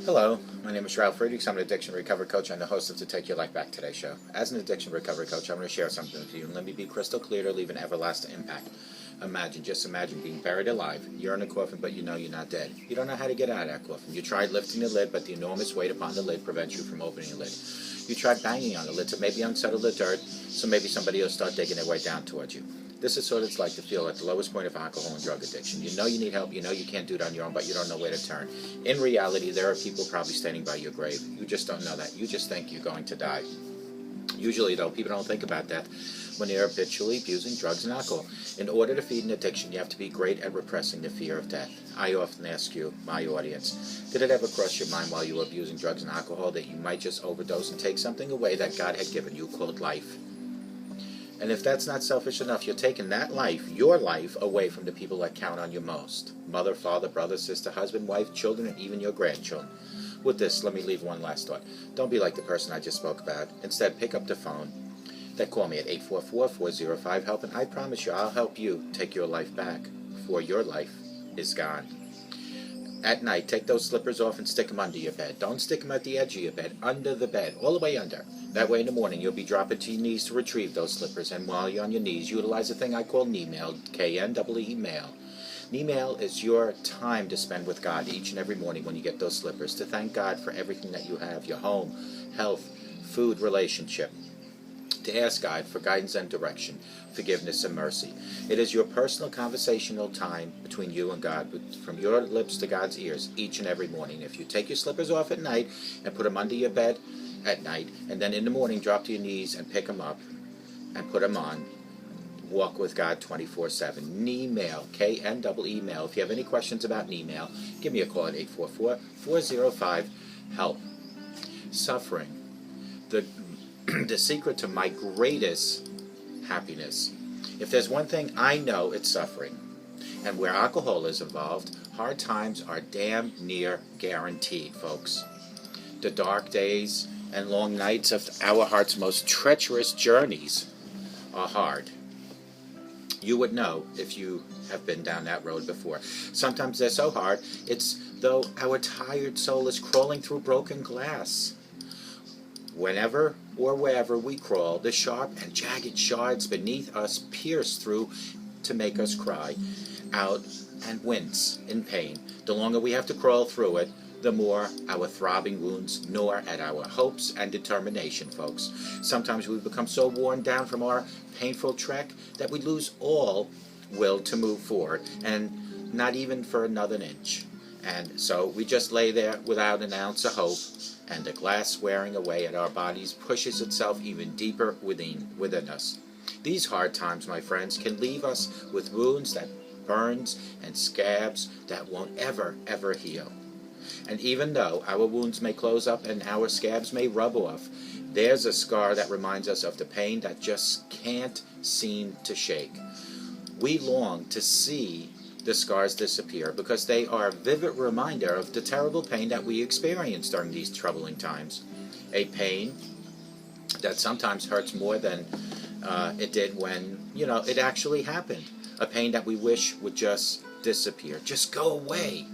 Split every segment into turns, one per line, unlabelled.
Hello, my name is Ralf Friedrichs. I'm an addiction recovery coach and the host of the Take Your Life Back Today show. As an addiction recovery coach, I'm going to share something with you, and let me be crystal clear to leave an everlasting impact. Just imagine being buried alive. You're in a coffin, but you know you're not dead. You don't know how to get out of that coffin. You tried lifting the lid, but the enormous weight upon the lid prevents you from opening the lid. You tried banging on the lid to maybe unsettle the dirt, so maybe somebody will start digging their way down towards you. This is what it's like to feel at the lowest point of alcohol and drug addiction. You know you need help, you know you can't do it on your own, but you don't know where to turn. In reality, there are people probably standing by your grave. You just don't know that. You just think you're going to die. Usually, though, people don't think about death when they are habitually abusing drugs and alcohol. In order to feed an addiction, you have to be great at repressing the fear of death. I often ask you, my audience, did it ever cross your mind while you were abusing drugs and alcohol that you might just overdose and take something away that God had given you called life? And if that's not selfish enough, you're taking that life, your life, away from the people that count on you most. Mother, father, brother, sister, husband, wife, children, and even your grandchildren. With this, let me leave one last thought. Don't be like the person I just spoke about. Instead, pick up the phone. Call me at 844-405-HELP, and I promise you I'll help you take your life back before your life is gone. At night, take those slippers off and stick them under your bed. Don't stick them at the edge of your bed, under the bed, all the way under. That way in the morning you'll be dropping to your knees to retrieve those slippers, and while you're on your knees, utilize a thing I call knee mail, K-N-E-E mail. Knee mail is your time to spend with God each and every morning when you get those slippers, to thank God for everything that you have, your home, health, food, relationship. To ask God for guidance and direction, forgiveness and mercy. It is your personal conversational time between you and God, from your lips to God's ears, each and every morning. If you take your slippers off at night and put them under your bed at night, and then in the morning drop to your knees and pick them up and put them on, walk with God 24/7. Knee mail, K-N-E-E mail. If you have any questions about knee mail, give me a call at 844-405-HELP. Suffering. The secret to my greatest happiness. If there's one thing I know, it's suffering. And where alcohol is involved, hard times are damn near guaranteed, folks. The dark days and long nights of our heart's most treacherous journeys are hard. You would know if you have been down that road before. Sometimes they're so hard, it's though our tired soul is crawling through broken glass. Whenever or wherever we crawl, the sharp and jagged shards beneath us pierce through to make us cry out and wince in pain. The longer we have to crawl through it, the more our throbbing wounds gnaw at our hopes and determination, folks. Sometimes we become so worn down from our painful trek that we lose all will to move forward, and not even for another inch. And so we just lay there without an ounce of hope, and the glass wearing away at our bodies pushes itself even deeper within us. These hard times, my friends, can leave us with wounds that burns and scabs that won't ever heal. And even though our wounds may close up and our scabs may rub off, there's a scar that reminds us of the pain that just can't seem to shake. We long to see the scars disappear because they are a vivid reminder of the terrible pain that we experience during these troubling times. A pain that sometimes hurts more than it did when, it actually happened. A pain that we wish would just disappear, just go away.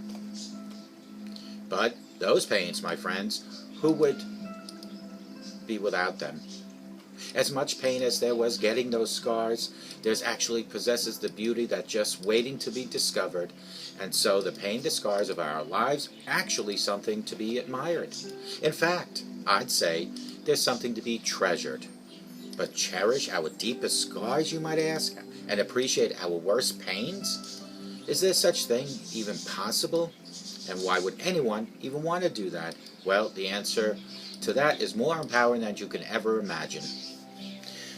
But those pains, my friends, who would be without them? As much pain as there was getting those scars, there's actually possesses the beauty that's just waiting to be discovered. And so the pain, the scars of our lives, actually something to be admired. In fact, I'd say there's something to be treasured. But cherish our deepest scars, you might ask, and appreciate our worst pains? Is there such thing even possible? And why would anyone even want to do that? Well, the answer to that is more empowering than you can ever imagine.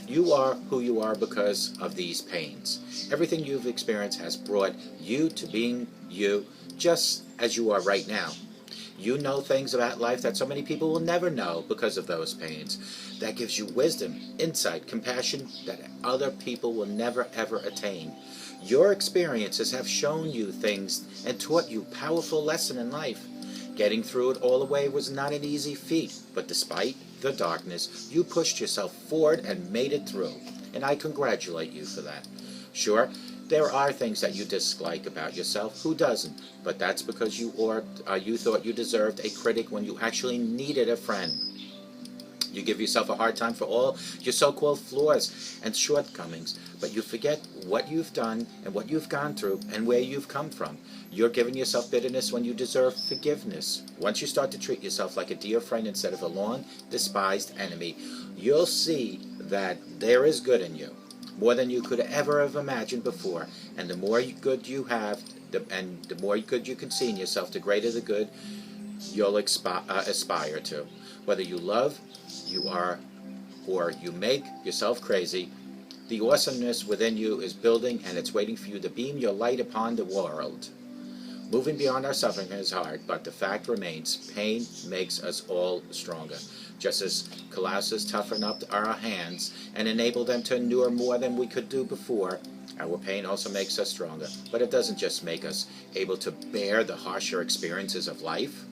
You are who you are because of these pains. Everything you've experienced has brought you to being you, just as you are right now. You know things about life that so many people will never know because of those pains. That gives you wisdom, insight, compassion that other people will never ever attain. Your experiences have shown you things and taught you powerful lesson in life. Getting through it all the way was not an easy feat, but despite the darkness, you pushed yourself forward and made it through, and I congratulate you for that. Sure, There are things that you dislike about yourself. Who doesn't? But that's because you thought you deserved a critic when you actually needed a friend. You give yourself a hard time for all your so-called flaws and shortcomings, but you forget what you've done and what you've gone through and where you've come from. You're giving yourself bitterness when you deserve forgiveness. Once you start to treat yourself like a dear friend instead of a long, despised enemy, you'll see that there is good in you, more than you could ever have imagined before. And the more good you have, and the more good you can see in yourself, the greater the good you'll aspire to. Whether you love, you are, or you make yourself crazy, the awesomeness within you is building, and it's waiting for you to beam your light upon the world. Moving beyond our suffering is hard, but the fact remains, pain makes us all stronger. Just as Colossus toughened up our hands and enabled them to endure more than we could do before, our pain also makes us stronger. But it doesn't just make us able to bear the harsher experiences of life.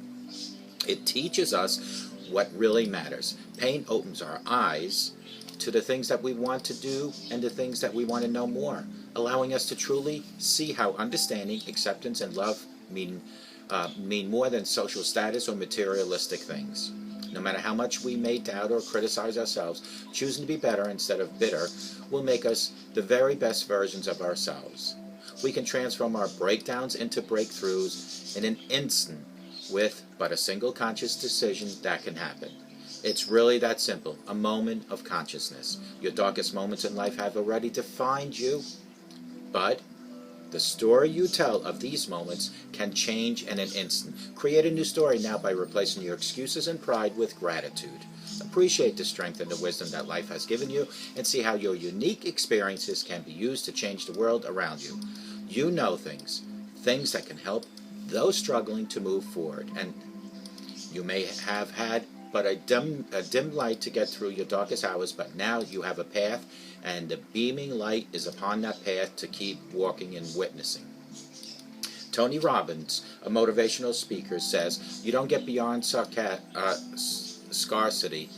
It teaches us what really matters. Pain opens our eyes to the things that we want to do and the things that we want to know more, allowing us to truly see how understanding, acceptance, and love mean more than social status or materialistic things. No matter how much we may doubt or criticize ourselves, choosing to be better instead of bitter will make us the very best versions of ourselves. We can transform our breakdowns into breakthroughs in an instant with but a single conscious decision that can happen. It's really that simple, a moment of consciousness. Your darkest moments in life have already defined you, but the story you tell of these moments can change in an instant. Create a new story now by replacing your excuses and pride with gratitude. Appreciate the strength and the wisdom that life has given you, and see how your unique experiences can be used to change the world around you. You know things that can help those struggling to move forward, and you may have had but a dim light to get through your darkest hours, but now you have a path, and the beaming light is upon that path to keep walking and witnessing. Tony Robbins, a motivational speaker, says, you don't get beyond scarcity,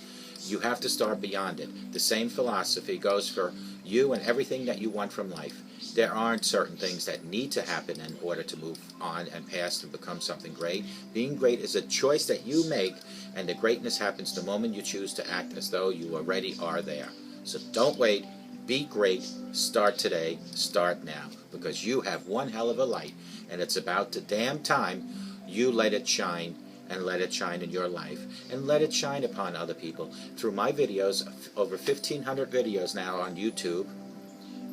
you have to start beyond it. The same philosophy goes for you and everything that you want from life. There aren't certain things that need to happen in order to move on and past and become something great. Being great is a choice that you make, and the greatness happens the moment you choose to act as though you already are there. So don't wait. Be great. Start today. Start now. Because you have one hell of a light, and it's about the damn time you let it shine, and let it shine in your life, and let it shine upon other people. Through my videos, over 1,500 videos now on YouTube.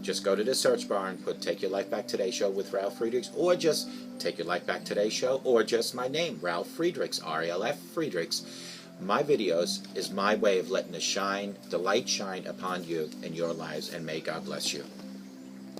Just go to the search bar and put Take Your Life Back Today Show with Ralf Friedrichs, or just Take Your Life Back Today Show, or just my name, Ralf Friedrichs, R-A-L-F Friedrichs. My videos is my way of letting the light shine upon you in your lives, and may God bless you.